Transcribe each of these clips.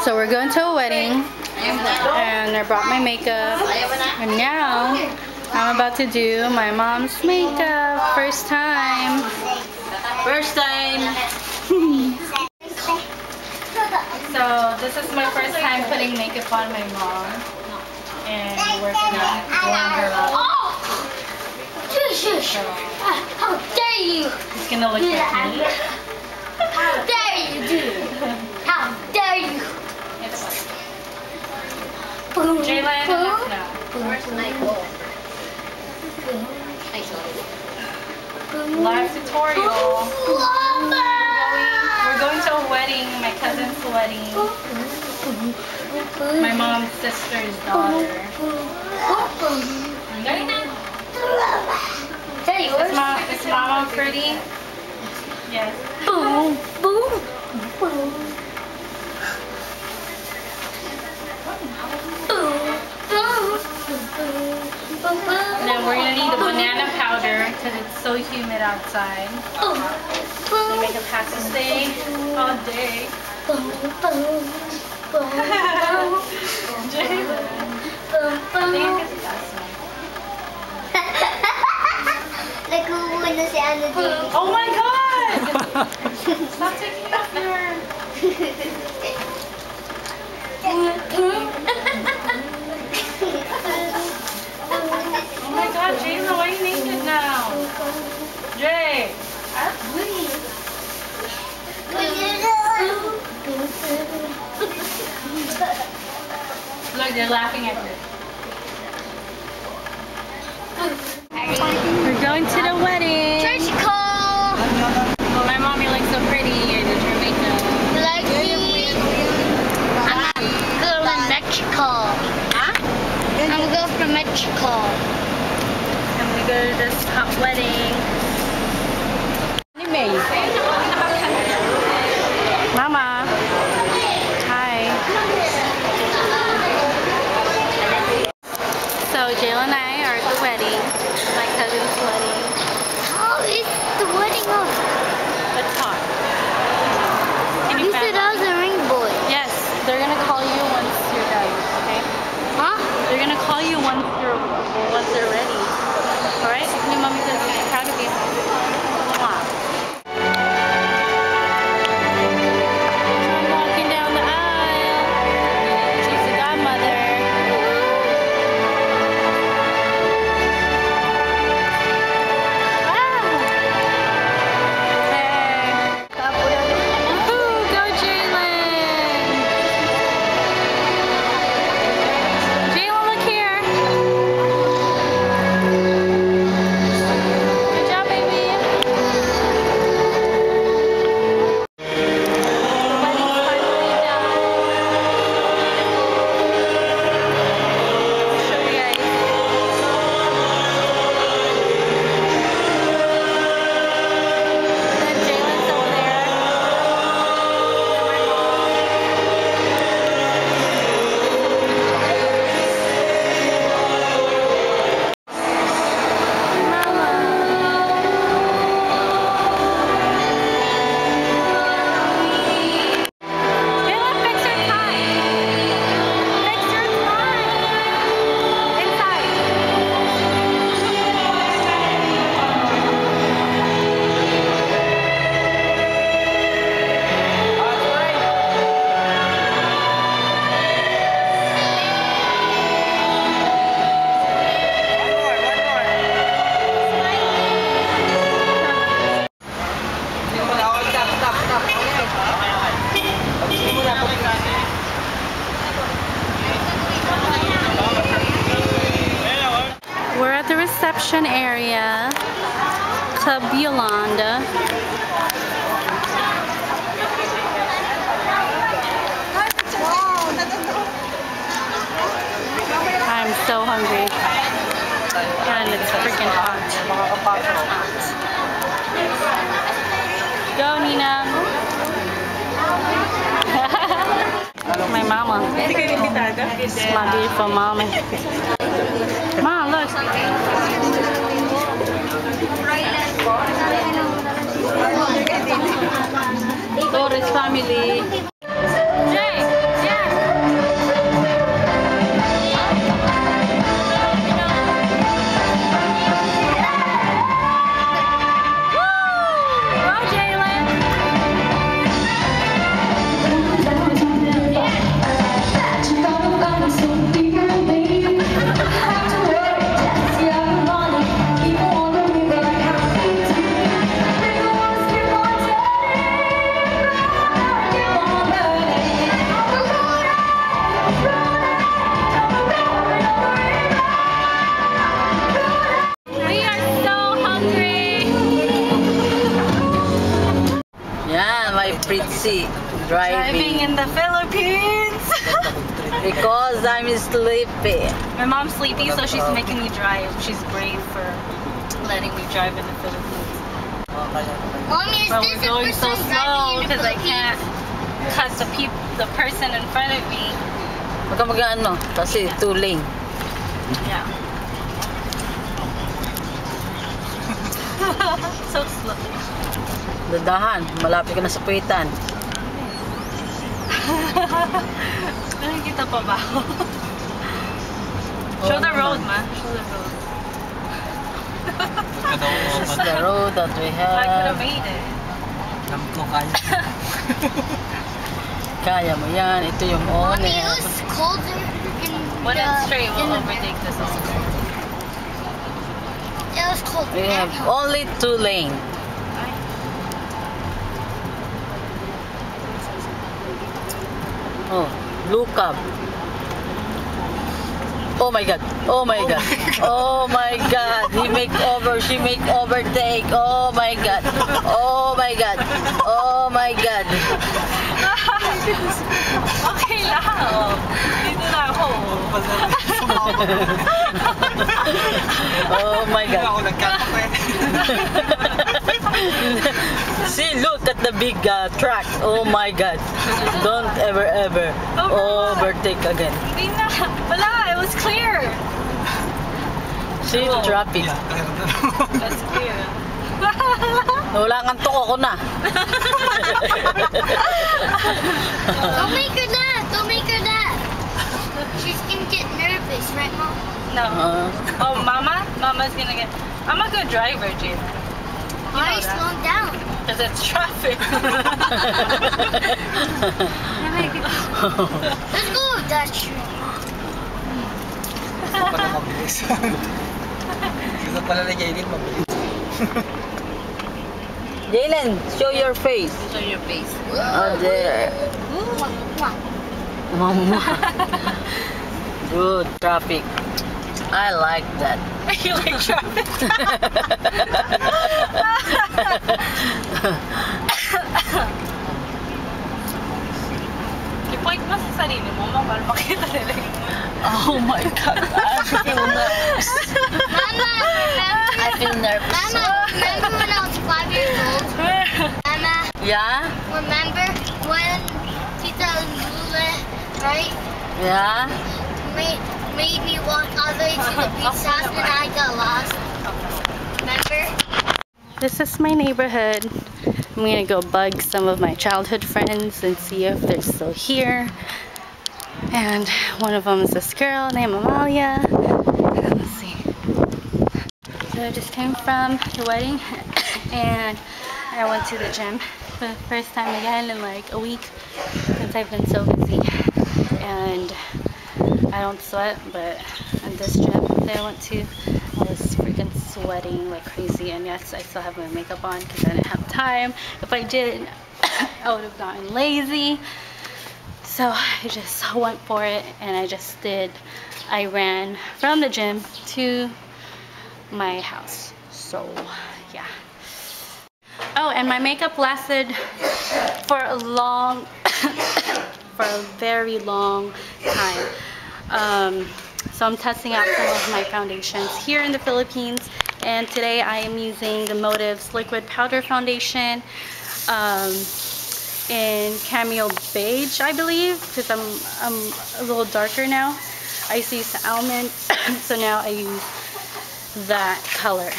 So we're going to a wedding, and I brought my makeup, and now I'm about to do my mom's makeup. First time. First time. So this is my first time putting makeup on my mom, and we're gonna warm her up. So, how dare you! It's gonna look like me. How dare you do? How dare you! It's fine. Jalen, enough now. Live tutorial. We're going to a wedding, my cousin's wedding. My mom's sister's daughter. Is Mama pretty? Yes. Boom, boom, boom. And then we're gonna need a banana powder because it's so humid outside. The makeup has to stay all day. Oh my god! Stop taking off your... Oh my god, Jayla, why are you naked now? Jay! Look, they're laughing at you. We're going to the wedding. Mexico. My mom, you look so pretty. You did your makeup. You like me? I'm a girl in Mexico. Huh? I'm a girl from Mexico. I'm gonna go to this hot wedding. Mama. Hi. So Jayla and I are at the wedding. My cousin's wedding. How is the wedding off? It's hot. You said I was a ring boy. Yes, they're gonna call you once you're done, okay? Huh? They're gonna call you once they're ready. Alright? Your mommy's gonna be proud of you. Mwah. I'm walking down the aisle. She's the godmother. We're at the reception area, Club Yolanda. I'm so hungry, and it's freaking hot. Go, Nina. My mama. It's my beautiful mama. Mom, look. Torres family. Jay. my Fritzy Driving in the Philippines. because I'm sleepy. My mom's sleepy, so she's making me drive. She's brave for letting me drive in the Philippines. Mommy, is But this we're going the so first time slow driving in the because I Philippines? can't cut the person in front of me. Huwag ka mag-ano, kasi 2 lane. Yeah. So slow. Dadahan, malapit ka na sa puwitan. Nakikita pa ba ako? Show the road, ma. Show the road. This is the road that we I could have. have made it. Alam ko kaya. Kaya mo yan. Ito yung Mommy, it honest. was colder in When it's straight, in we'll the overtake this also. It was cold. We have only 2 lane. Oh, blue cab. Oh my god. Oh my god. Oh my god. He make over. She make overtake. Oh my god. Oh my god. Oh my god. Okay lang. Dito na ako. Oh my god. Ako nagkakape. See, look at the big truck. Oh my god. Don't ever overtake again. Hindi na. Wala. It was clear. See the traffic. Yeah, kaya na. That's clear. Wala kang tuko ko na. Don't make her laugh. Don't make her laugh. She's gonna get nervous, right, Mom? No. Oh, Mama? Mama's gonna get... I'm a good driver, Jada. Why are you slowing down? Because it's traffic. Let's go with that tree. Pala mabilis. Gusto pala na Jaylin mabilis. Jalen, show your face. Show your face. Oh, there. Mama. Good traffic. I like that. You like traffic? I-point mo sa sarili mo, para makita nila yung... Oh my god. I feel nervous. Mama, I feel nervous. Mama, remember when I was 5 years old? Mama, Yeah? remember when Tita Lula, right, Yeah? made me walk all the way to the beach house and I got lost? Remember? This is my neighborhood. I'm gonna go bug some of my childhood friends and see if they're still here. And one of them is this girl named Amalia. Let's see. So I just came from the wedding and I went to the gym for the first time again in like a week since I've been so busy. And I don't sweat, but in this gym that I went to, I was freaking sweating like crazy. And yes, I still have my makeup on because I didn't have time. If I did, I would have gotten lazy. So I just went for it and I ran from the gym to my house. So yeah. Oh, and my makeup lasted for a very long time. So I'm testing out some of my foundations here in the Philippines, and today I am using the Motives Liquid Powder Foundation in Cameo Beige, I believe, because I'm a little darker now. I used to use the almond, so now I use that color.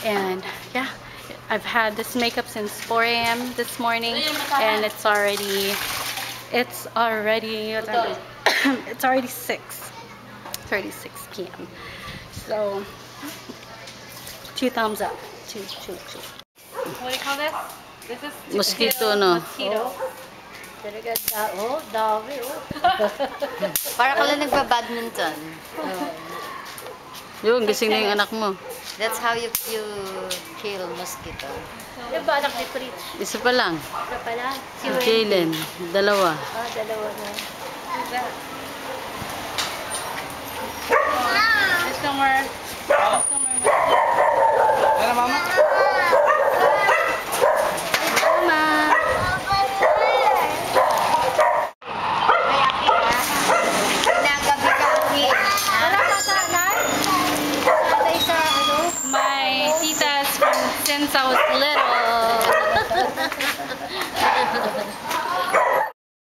And yeah, I've had this makeup since 4 a.m. this morning, and it's already 6. It's already 6 p.m. So 2 thumbs up. Two. What do you call this? This is Mosquito, no? Mosquito. Dami, Para ka lang nagba-badminton. Yun, gising na yung anak mo. That's how you kill mosquito. Diba, anak ni Pritch? Isa pa lang. Ito pala. Si Jalen, dalawa. dalawa na. Who's that? Mom! There's no more. Ano mama?